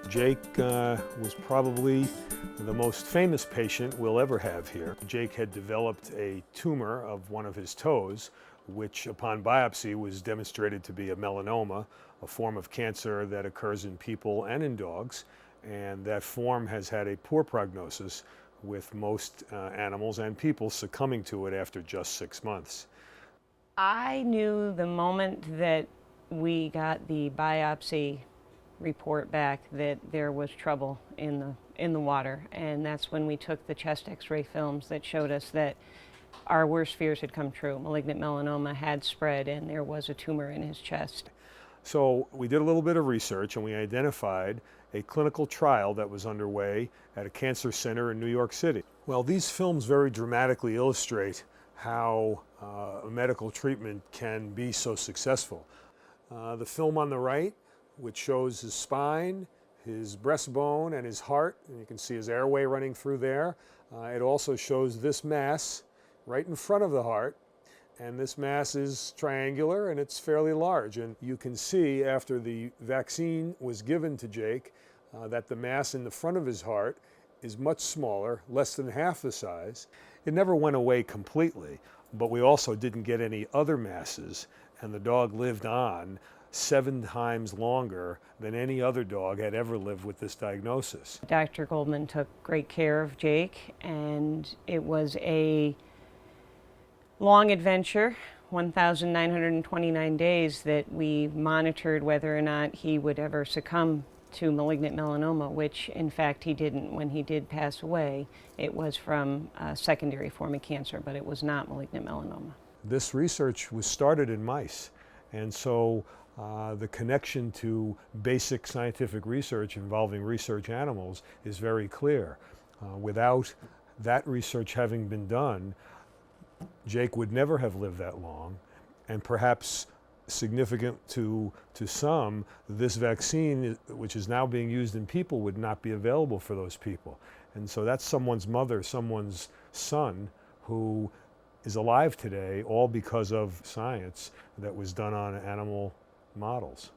Jake was probably the most famous patient we'll ever have here. Jake had developed a tumor of one of his toes, which upon biopsy was demonstrated to be a melanoma, a form of cancer that occurs in people and in dogs. And that form has had a poor prognosis, with most animals and people succumbing to it after just 6 months. I knew the moment that we got the biopsy report back that there was trouble in the water, and that's when we took the chest x-ray films that showed us that our worst fears had come true. Malignant melanoma had spread and there was a tumor in his chest. So we did a little bit of research and we identified a clinical trial that was underway at a cancer center in New York City. Well, these films very dramatically illustrate how a medical treatment can be so successful. The film on the right, which shows his spine, his breastbone, and his heart, and you can see his airway running through there. It also shows this mass right in front of the heart, and this mass is triangular and it's fairly large. And you can see after the vaccine was given to Jake that the mass in the front of his heart is much smaller, less than half the size. It never went away completely, but we also didn't get any other masses, and the dog lived on 7 times longer than any other dog had ever lived with this diagnosis. Dr. Goldman took great care of Jake, and it was a long adventure, 1,929 days, that we monitored whether or not he would ever succumb to malignant melanoma, which in fact he didn't. When he did pass away, it was from a secondary form of cancer, but it was not malignant melanoma. This research was started in mice, and so the connection to basic scientific research involving research animals is very clear. Without that research having been done, Jake would never have lived that long, and perhaps significant to some, this vaccine, which is now being used in people, would not be available for those people. And so that's someone's mother, someone's son, who is alive today, all because of science that was done on animal models.